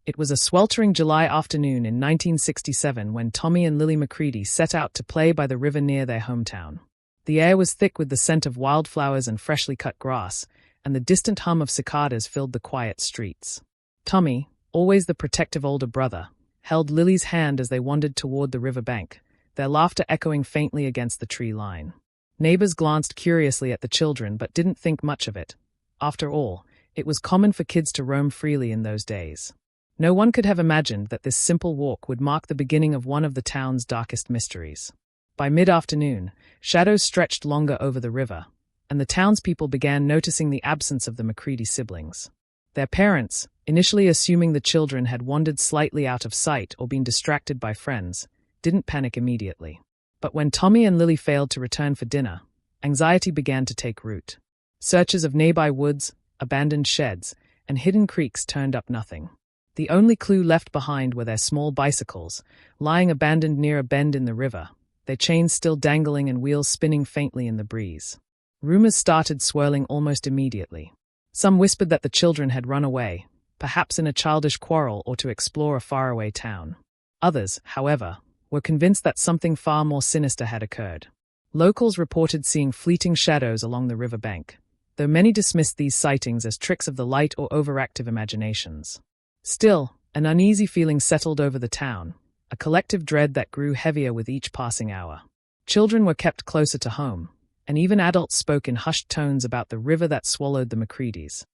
It was a sweltering July afternoon in 1967 when Tommy and Lily McCready set out to play by the river near their hometown. The air was thick with the scent of wildflowers and freshly cut grass, and the distant hum of cicadas filled the quiet streets. Tommy, always the protective older brother, held Lily's hand as they wandered toward the riverbank, their laughter echoing faintly against the tree line. Neighbors glanced curiously at the children but didn't think much of it. After all, it was common for kids to roam freely in those days. No one could have imagined that this simple walk would mark the beginning of one of the town's darkest mysteries. By mid-afternoon, shadows stretched longer over the river, and the townspeople began noticing the absence of the McCready siblings. Their parents, initially assuming the children had wandered slightly out of sight or been distracted by friends, didn't panic immediately. But when Tommy and Lily failed to return for dinner, anxiety began to take root. Searches of nearby woods, abandoned sheds, and hidden creeks turned up nothing. The only clue left behind were their small bicycles, lying abandoned near a bend in the river, their chains still dangling and wheels spinning faintly in the breeze. Rumors started swirling almost immediately. Some whispered that the children had run away, perhaps in a childish quarrel or to explore a faraway town. Others, however, were convinced that something far more sinister had occurred. Locals reported seeing fleeting shadows along the riverbank, though many dismissed these sightings as tricks of the light or overactive imaginations. Still, an uneasy feeling settled over the town, a collective dread that grew heavier with each passing hour. Children were kept closer to home, and even adults spoke in hushed tones about the river that swallowed the McCreadys.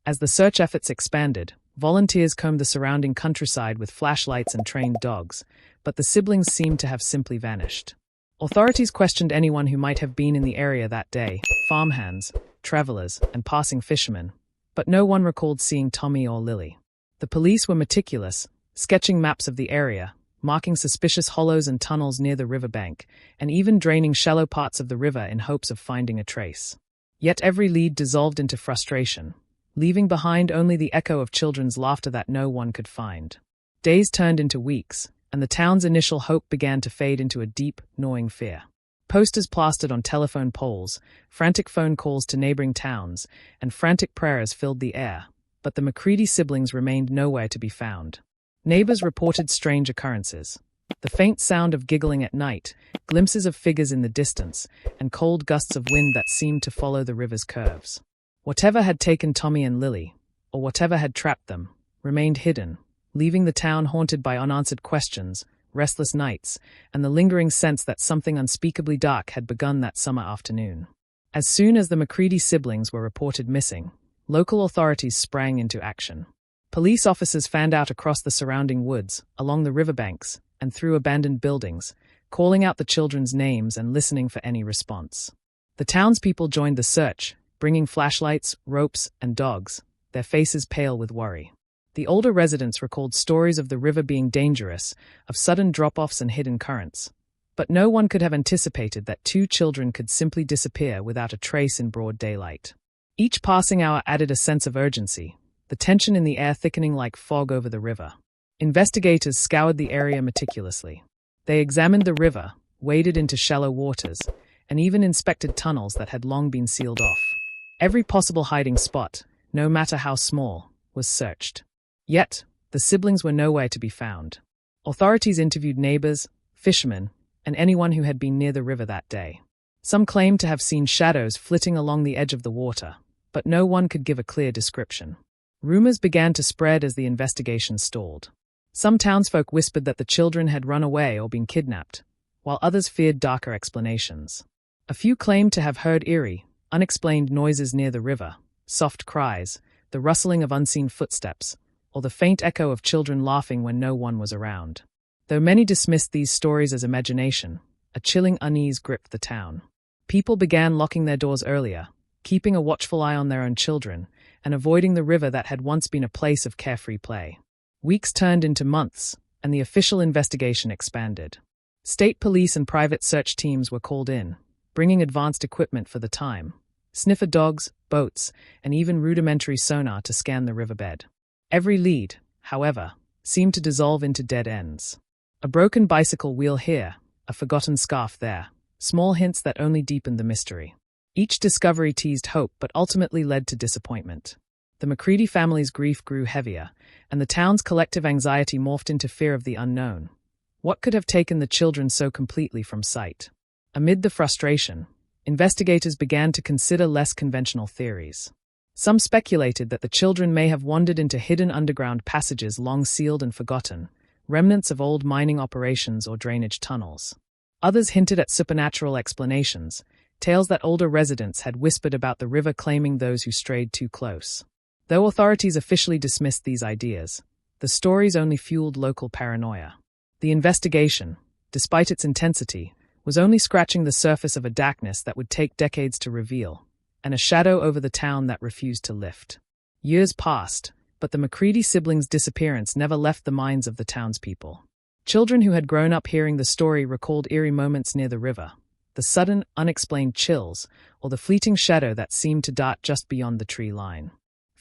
As the search efforts expanded, volunteers combed the surrounding countryside with flashlights and trained dogs, but the siblings seemed to have simply vanished. Authorities questioned anyone who might have been in the area that day, farmhands, travelers, and passing fishermen, but no one recalled seeing Tommy or Lily. The police were meticulous, sketching maps of the area, marking suspicious hollows and tunnels near the riverbank, and even draining shallow parts of the river in hopes of finding a trace. Yet every lead dissolved into frustration, leaving behind only the echo of children's laughter that no one could find. Days turned into weeks, and the town's initial hope began to fade into a deep, gnawing fear. Posters plastered on telephone poles, frantic phone calls to neighboring towns, and frantic prayers filled the air, but the McCready siblings remained nowhere to be found. Neighbors reported strange occurrences. The faint sound of giggling at night, glimpses of figures in the distance, and cold gusts of wind that seemed to follow the river's curves. Whatever had taken Tommy and Lily, or whatever had trapped them, remained hidden, leaving the town haunted by unanswered questions, restless nights, and the lingering sense that something unspeakably dark had begun that summer afternoon. As soon as the McCready siblings were reported missing, local authorities sprang into action. Police officers fanned out across the surrounding woods, along the riverbanks, and through abandoned buildings, calling out the children's names and listening for any response. The townspeople joined the search, bringing flashlights, ropes, and dogs, their faces pale with worry. The older residents recalled stories of the river being dangerous, of sudden drop-offs and hidden currents. But no one could have anticipated that 2 children could simply disappear without a trace in broad daylight. Each passing hour added a sense of urgency, the tension in the air thickening like fog over the river. Investigators scoured the area meticulously. They examined the river, waded into shallow waters, and even inspected tunnels that had long been sealed off. Every possible hiding spot, no matter how small, was searched. Yet, the siblings were nowhere to be found. Authorities interviewed neighbors, fishermen, and anyone who had been near the river that day. Some claimed to have seen shadows flitting along the edge of the water, but no one could give a clear description. Rumors began to spread as the investigation stalled. Some townsfolk whispered that the children had run away or been kidnapped, while others feared darker explanations. A few claimed to have heard eerie, unexplained noises near the river, soft cries, the rustling of unseen footsteps, or the faint echo of children laughing when no one was around. Though many dismissed these stories as imagination, a chilling unease gripped the town. People began locking their doors earlier, keeping a watchful eye on their own children, and avoiding the river that had once been a place of carefree play. Weeks turned into months, and the official investigation expanded. State police and private search teams were called in, bringing advanced equipment for the time, sniffer dogs, boats, and even rudimentary sonar to scan the riverbed. Every lead, however, seemed to dissolve into dead ends. A broken bicycle wheel here, a forgotten scarf there, small hints that only deepened the mystery. Each discovery teased hope but ultimately led to disappointment. The McCready family's grief grew heavier, and the town's collective anxiety morphed into fear of the unknown. What could have taken the children so completely from sight? Amid the frustration, investigators began to consider less conventional theories. Some speculated that the children may have wandered into hidden underground passages long sealed and forgotten, remnants of old mining operations or drainage tunnels. Others hinted at supernatural explanations, tales that older residents had whispered about the river claiming those who strayed too close. Though authorities officially dismissed these ideas, the stories only fueled local paranoia. The investigation, despite its intensity, was only scratching the surface of a darkness that would take decades to reveal, and a shadow over the town that refused to lift. Years passed, but the McCready siblings' disappearance never left the minds of the townspeople. Children who had grown up hearing the story recalled eerie moments near the river, the sudden, unexplained chills, or the fleeting shadow that seemed to dart just beyond the tree line.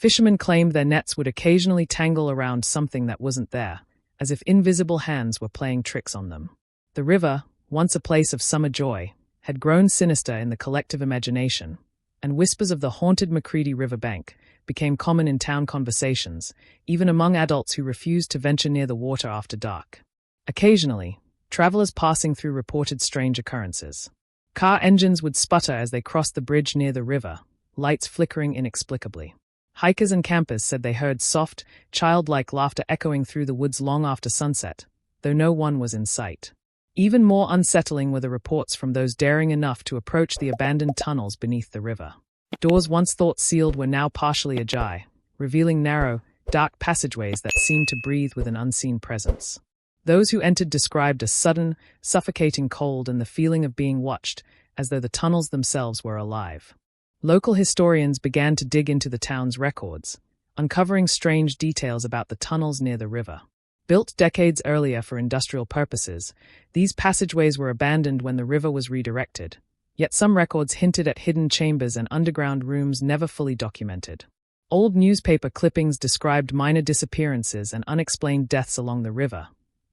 Fishermen claimed their nets would occasionally tangle around something that wasn't there, as if invisible hands were playing tricks on them. The river, once a place of summer joy, had grown sinister in the collective imagination, and whispers of the haunted McCready riverbank became common in town conversations, even among adults who refused to venture near the water after dark. Occasionally, travelers passing through reported strange occurrences. Car engines would sputter as they crossed the bridge near the river, lights flickering inexplicably. Hikers and campers said they heard soft, childlike laughter echoing through the woods long after sunset, though no one was in sight. Even more unsettling were the reports from those daring enough to approach the abandoned tunnels beneath the river. Doors once thought sealed were now partially ajar, revealing narrow, dark passageways that seemed to breathe with an unseen presence. Those who entered described a sudden, suffocating cold and the feeling of being watched, as though the tunnels themselves were alive. Local historians began to dig into the town's records, uncovering strange details about the tunnels near the river. Built decades earlier for industrial purposes, these passageways were abandoned when the river was redirected, yet some records hinted at hidden chambers and underground rooms never fully documented. Old newspaper clippings described minor disappearances and unexplained deaths along the river,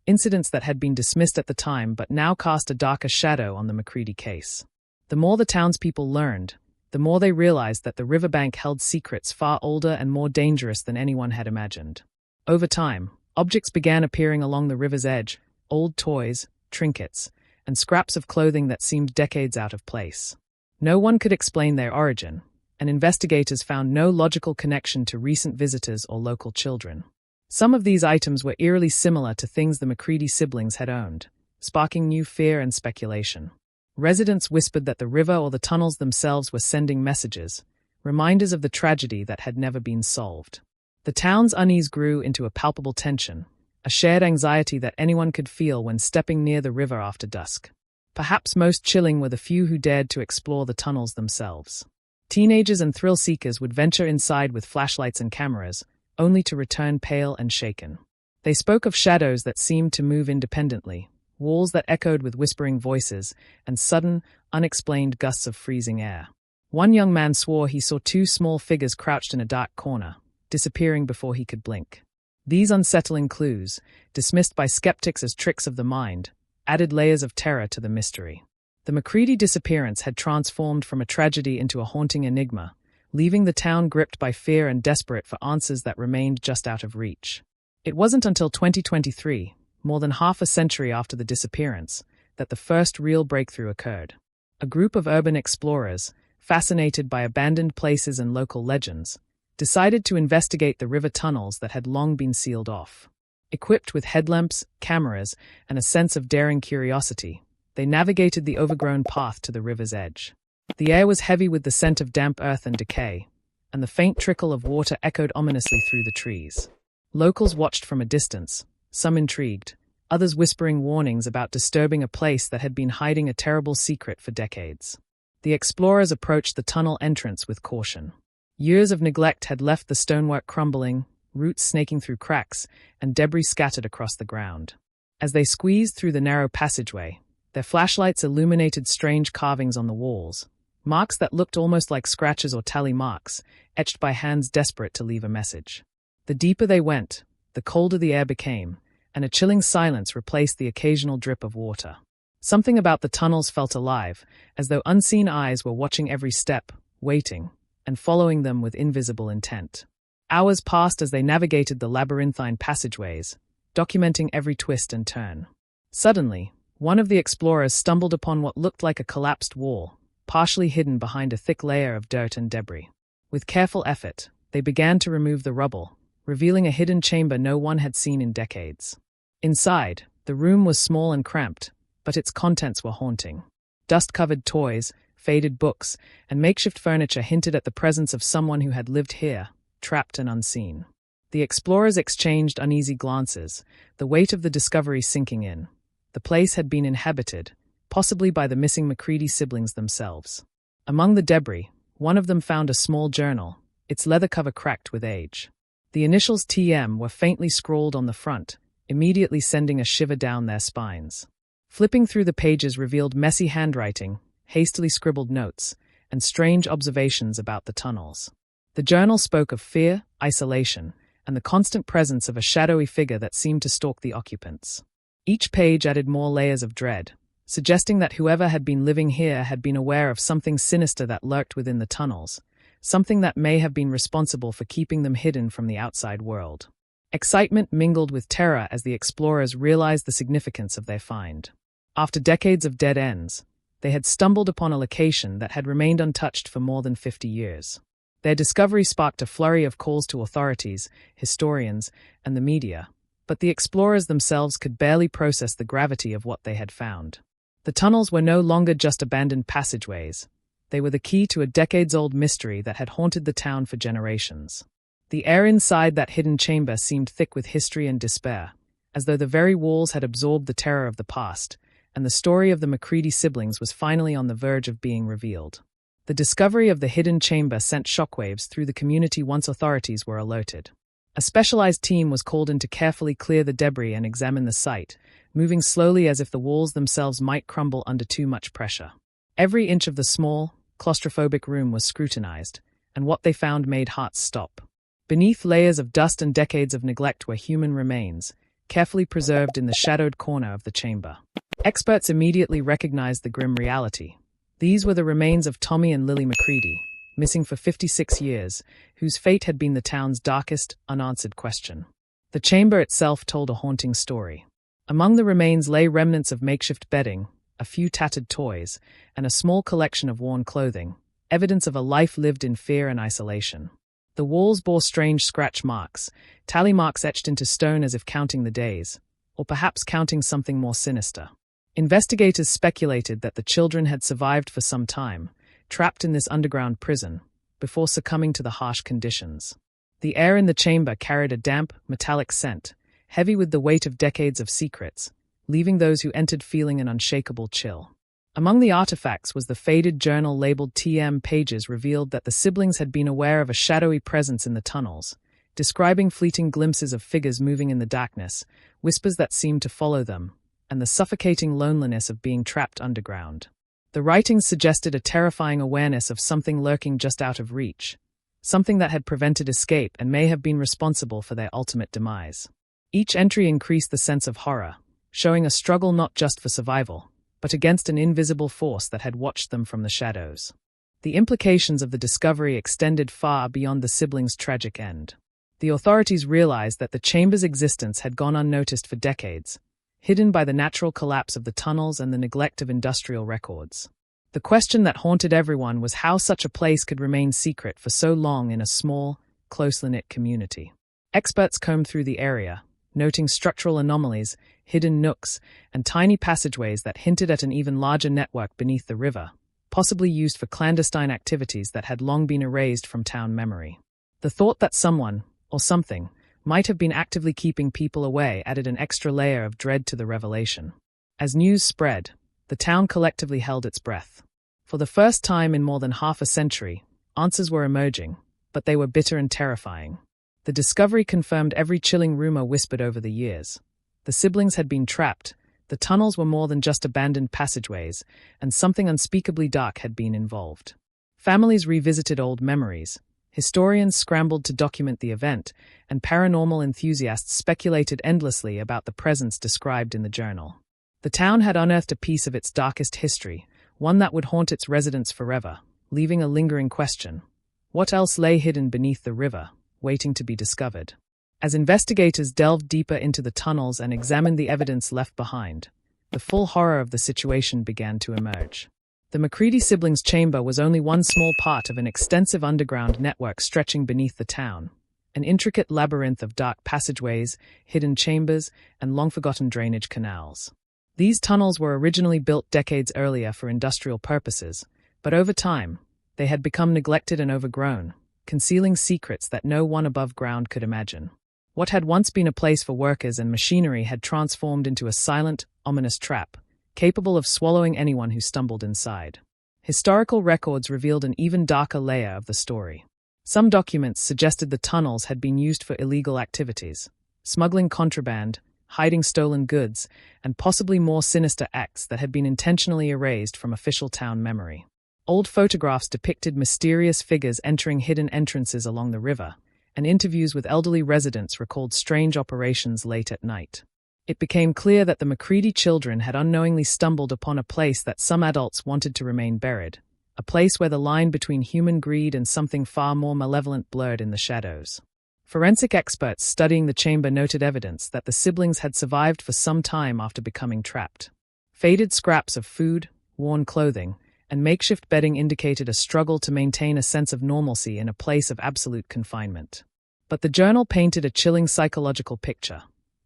incidents that had been dismissed at the time but now cast a darker shadow on the McCready case. The more the townspeople learned, the more they realized that the riverbank held secrets far older and more dangerous than anyone had imagined. Over time, objects began appearing along the river's edge, old toys, trinkets, and scraps of clothing that seemed decades out of place. No one could explain their origin, and investigators found no logical connection to recent visitors or local children. Some of these items were eerily similar to things the McCready siblings had owned, sparking new fear and speculation. Residents whispered that the river or the tunnels themselves were sending messages, reminders of the tragedy that had never been solved. The town's unease grew into a palpable tension, a shared anxiety that anyone could feel when stepping near the river after dusk. Perhaps most chilling were the few who dared to explore the tunnels themselves. Teenagers and thrill-seekers would venture inside with flashlights and cameras, only to return pale and shaken. They spoke of shadows that seemed to move independently, walls that echoed with whispering voices, and sudden, unexplained gusts of freezing air. One young man swore he saw two small figures crouched in a dark corner, disappearing before he could blink. These unsettling clues, dismissed by skeptics as tricks of the mind, added layers of terror to the mystery. The McCready disappearance had transformed from a tragedy into a haunting enigma, leaving the town gripped by fear and desperate for answers that remained just out of reach. It wasn't until 2023, more than half a century after the disappearance, that the first real breakthrough occurred. A group of urban explorers, fascinated by abandoned places and local legends, decided to investigate the river tunnels that had long been sealed off. Equipped with headlamps, cameras, and a sense of daring curiosity, they navigated the overgrown path to the river's edge. The air was heavy with the scent of damp earth and decay, and the faint trickle of water echoed ominously through the trees. Locals watched from a distance, some intrigued, others whispering warnings about disturbing a place that had been hiding a terrible secret for decades. The explorers approached the tunnel entrance with caution. Years of neglect had left the stonework crumbling, roots snaking through cracks, and debris scattered across the ground. As they squeezed through the narrow passageway, their flashlights illuminated strange carvings on the walls, marks that looked almost like scratches or tally marks, etched by hands desperate to leave a message. The deeper they went, the colder the air became, and a chilling silence replaced the occasional drip of water. Something about the tunnels felt alive, as though unseen eyes were watching every step, waiting, and following them with invisible intent. Hours passed as they navigated the labyrinthine passageways, documenting every twist and turn. Suddenly, one of the explorers stumbled upon what looked like a collapsed wall, partially hidden behind a thick layer of dirt and debris. With careful effort, they began to remove the rubble, revealing a hidden chamber no one had seen in decades. Inside, the room was small and cramped, but its contents were haunting. Dust-covered toys, faded books, and makeshift furniture hinted at the presence of someone who had lived here, trapped and unseen. The explorers exchanged uneasy glances, the weight of the discovery sinking in. The place had been inhabited, possibly by the missing McCready siblings themselves. Among the debris, one of them found a small journal, its leather cover cracked with age. The initials TM were faintly scrawled on the front, immediately sending a shiver down their spines. Flipping through the pages revealed messy handwriting, hastily scribbled notes, and strange observations about the tunnels. The journal spoke of fear, isolation, and the constant presence of a shadowy figure that seemed to stalk the occupants. Each page added more layers of dread, suggesting that whoever had been living here had been aware of something sinister that lurked within the tunnels, something that may have been responsible for keeping them hidden from the outside world. Excitement mingled with terror as the explorers realized the significance of their find. After decades of dead ends, they had stumbled upon a location that had remained untouched for more than 50 years. Their discovery sparked a flurry of calls to authorities, historians, and the media, but the explorers themselves could barely process the gravity of what they had found. The tunnels were no longer just abandoned passageways. They were the key to a decades-old mystery that had haunted the town for generations. The air inside that hidden chamber seemed thick with history and despair, as though the very walls had absorbed the terror of the past, and the story of the McCready siblings was finally on the verge of being revealed. The discovery of the hidden chamber sent shockwaves through the community once authorities were alerted. A specialized team was called in to carefully clear the debris and examine the site, moving slowly as if the walls themselves might crumble under too much pressure. Every inch of the small, claustrophobic room was scrutinized, and what they found made hearts stop. Beneath layers of dust and decades of neglect were human remains, carefully preserved in the shadowed corner of the chamber. Experts immediately recognized the grim reality. These were the remains of Tommy and Lily McCready, missing for 56 years, whose fate had been the town's darkest, unanswered question. The chamber itself told a haunting story. Among the remains lay remnants of makeshift bedding, a few tattered toys, and a small collection of worn clothing, evidence of a life lived in fear and isolation. The walls bore strange scratch marks, tally marks etched into stone as if counting the days, or perhaps counting something more sinister. Investigators speculated that the children had survived for some time, trapped in this underground prison, before succumbing to the harsh conditions. The air in the chamber carried a damp, metallic scent, heavy with the weight of decades of secrets, leaving those who entered feeling an unshakable chill. Among the artifacts was the faded journal labeled TM. Pages revealed that the siblings had been aware of a shadowy presence in the tunnels, describing fleeting glimpses of figures moving in the darkness, whispers that seemed to follow them, and the suffocating loneliness of being trapped underground. The writings suggested a terrifying awareness of something lurking just out of reach, something that had prevented escape and may have been responsible for their ultimate demise. Each entry increased the sense of horror, showing a struggle not just for survival, but against an invisible force that had watched them from the shadows. The implications of the discovery extended far beyond the siblings' tragic end. The authorities realized that the chamber's existence had gone unnoticed for decades, hidden by the natural collapse of the tunnels and the neglect of industrial records. The question that haunted everyone was how such a place could remain secret for so long in a small, closely-knit community. Experts combed through the area, noting structural anomalies, hidden nooks, and tiny passageways that hinted at an even larger network beneath the river, possibly used for clandestine activities that had long been erased from town memory. The thought that someone, or something, might have been actively keeping people away added an extra layer of dread to the revelation. As news spread, the town collectively held its breath. For the first time in more than half a century, answers were emerging, but they were bitter and terrifying. The discovery confirmed every chilling rumor whispered over the years. The siblings had been trapped, the tunnels were more than just abandoned passageways, and something unspeakably dark had been involved. Families revisited old memories, historians scrambled to document the event, and paranormal enthusiasts speculated endlessly about the presence described in the journal. The town had unearthed a piece of its darkest history, one that would haunt its residents forever, leaving a lingering question. What else lay hidden beneath the river, waiting to be discovered. As investigators delved deeper into the tunnels and examined the evidence left behind, the full horror of the situation began to emerge. The McCready siblings' chamber was only one small part of an extensive underground network stretching beneath the town, an intricate labyrinth of dark passageways, hidden chambers, and long-forgotten drainage canals. These tunnels were originally built decades earlier for industrial purposes, but over time, they had become neglected and overgrown, concealing secrets that no one above ground could imagine. What had once been a place for workers and machinery had transformed into a silent, ominous trap, capable of swallowing anyone who stumbled inside. Historical records revealed an even darker layer of the story. Some documents suggested the tunnels had been used for illegal activities, smuggling contraband, hiding stolen goods, and possibly more sinister acts that had been intentionally erased from official town memory. Old photographs depicted mysterious figures entering hidden entrances along the river, and interviews with elderly residents recalled strange operations late at night. It became clear that the McCready children had unknowingly stumbled upon a place that some adults wanted to remain buried, a place where the line between human greed and something far more malevolent blurred in the shadows. Forensic experts studying the chamber noted evidence that the siblings had survived for some time after becoming trapped. Faded scraps of food, worn clothing, and makeshift bedding indicated a struggle to maintain a sense of normalcy in a place of absolute confinement. But the journal painted a chilling psychological picture.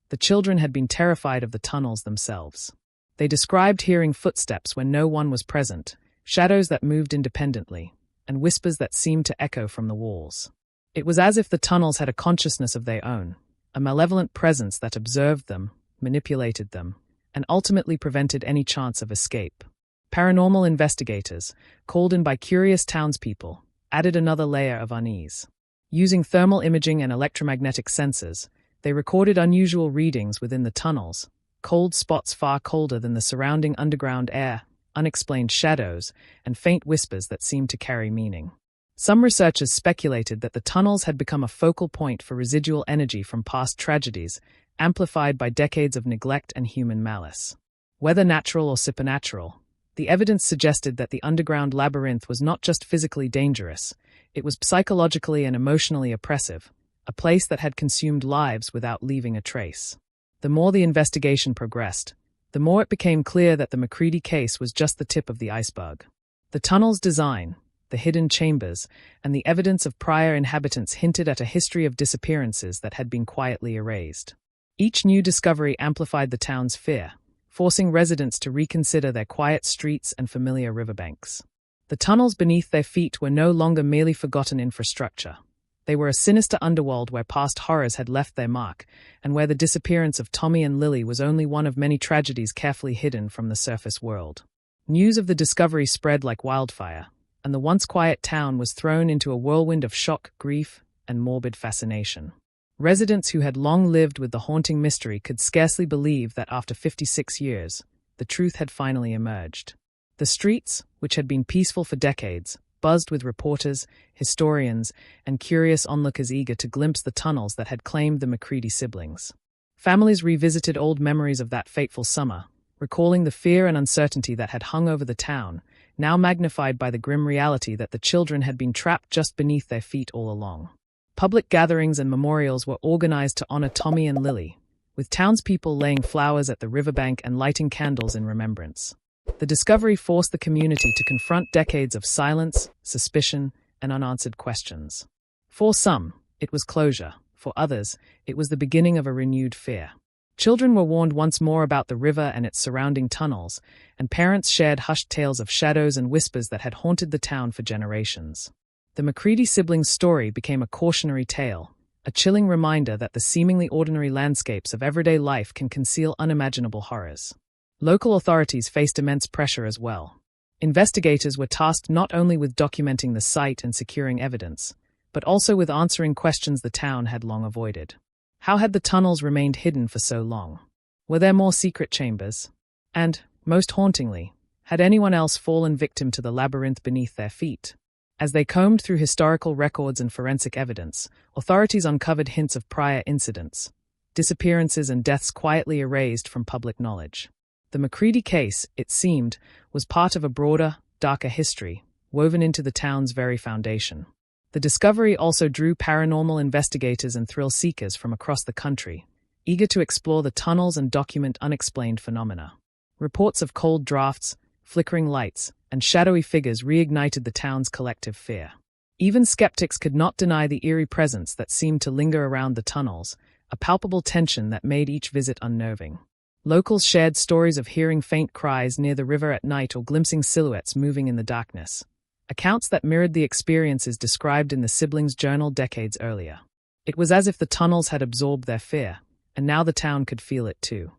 The children had been terrified of the tunnels themselves. They described hearing footsteps when no one was present, shadows that moved independently, and whispers that seemed to echo from the walls. It was as if the tunnels had a consciousness of their own, a malevolent presence that observed them, manipulated them, and ultimately prevented any chance of escape. Paranormal investigators, called in by curious townspeople, added another layer of unease. Using thermal imaging and electromagnetic sensors, they recorded unusual readings within the tunnels, cold spots far colder than the surrounding underground air, unexplained shadows, and faint whispers that seemed to carry meaning. Some researchers speculated that the tunnels had become a focal point for residual energy from past tragedies, amplified by decades of neglect and human malice. Whether natural or supernatural, the evidence suggested that the underground labyrinth was not just physically dangerous, it was psychologically and emotionally oppressive, a place that had consumed lives without leaving a trace. The more the investigation progressed, the more it became clear that the McCready case was just the tip of the iceberg. The tunnel's design, the hidden chambers, and the evidence of prior inhabitants hinted at a history of disappearances that had been quietly erased. Each new discovery amplified the town's fear, forcing residents to reconsider their quiet streets and familiar riverbanks. The tunnels beneath their feet were no longer merely forgotten infrastructure. They were a sinister underworld where past horrors had left their mark, and where the disappearance of Tommy and Lily was only one of many tragedies carefully hidden from the surface world. News of the discovery spread like wildfire, and the once quiet town was thrown into a whirlwind of shock, grief, and morbid fascination. Residents who had long lived with the haunting mystery could scarcely believe that after 56 years, the truth had finally emerged. The streets, which had been peaceful for decades, buzzed with reporters, historians, and curious onlookers eager to glimpse the tunnels that had claimed the McCready siblings. Families revisited old memories of that fateful summer, recalling the fear and uncertainty that had hung over the town, now magnified by the grim reality that the children had been trapped just beneath their feet all along. Public gatherings and memorials were organized to honor Tommy and Lily, with townspeople laying flowers at the riverbank and lighting candles in remembrance. The discovery forced the community to confront decades of silence, suspicion, and unanswered questions. For some, it was closure. For others, it was the beginning of a renewed fear. Children were warned once more about the river and its surrounding tunnels, and parents shared hushed tales of shadows and whispers that had haunted the town for generations. The McCready siblings' story became a cautionary tale, a chilling reminder that the seemingly ordinary landscapes of everyday life can conceal unimaginable horrors. Local authorities faced immense pressure as well. Investigators were tasked not only with documenting the site and securing evidence, but also with answering questions the town had long avoided. How had the tunnels remained hidden for so long? Were there more secret chambers? And, most hauntingly, had anyone else fallen victim to the labyrinth beneath their feet? As they combed through historical records and forensic evidence, authorities uncovered hints of prior incidents, disappearances and deaths quietly erased from public knowledge. The McCready case, it seemed, was part of a broader, darker history, woven into the town's very foundation. The discovery also drew paranormal investigators and thrill seekers from across the country, eager to explore the tunnels and document unexplained phenomena. Reports of cold drafts, flickering lights, and shadowy figures reignited the town's collective fear. Even skeptics could not deny the eerie presence that seemed to linger around the tunnels, a palpable tension that made each visit unnerving. Locals shared stories of hearing faint cries near the river at night or glimpsing silhouettes moving in the darkness, accounts that mirrored the experiences described in the siblings' journal decades earlier. It was as if the tunnels had absorbed their fear, and now the town could feel it too.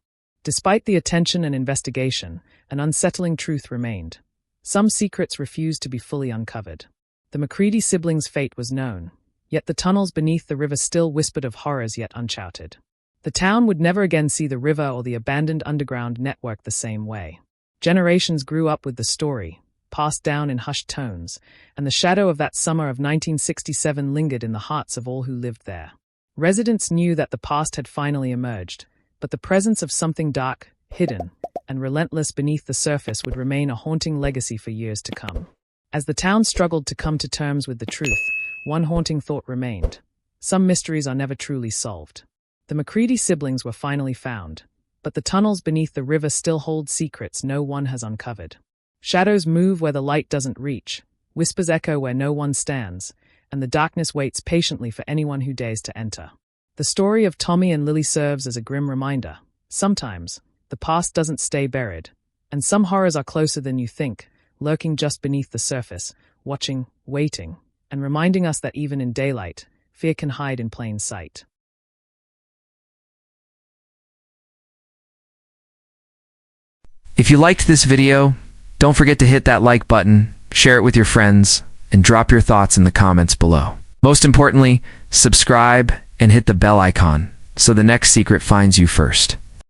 Despite the attention and investigation, an unsettling truth remained. Some secrets refused to be fully uncovered. The McCready siblings' fate was known, yet the tunnels beneath the river still whispered of horrors yet uncharted. The town would never again see the river or the abandoned underground network the same way. Generations grew up with the story, passed down in hushed tones, and the shadow of that summer of 1967 lingered in the hearts of all who lived there. Residents knew that the past had finally emerged, but the presence of something dark, hidden, and relentless beneath the surface would remain a haunting legacy for years to come. As the town struggled to come to terms with the truth, one haunting thought remained. Some mysteries are never truly solved. The McCready siblings were finally found, but the tunnels beneath the river still hold secrets no one has uncovered. Shadows move where the light doesn't reach, whispers echo where no one stands, and the darkness waits patiently for anyone who dares to enter. The story of Tommy and Lily serves as a grim reminder. Sometimes, the past doesn't stay buried, and some horrors are closer than you think, lurking just beneath the surface, watching, waiting, and reminding us that even in daylight, fear can hide in plain sight. If you liked this video, don't forget to hit that like button, share it with your friends, and drop your thoughts in the comments below. Most importantly, subscribe and hit the bell icon so the next secret finds you first.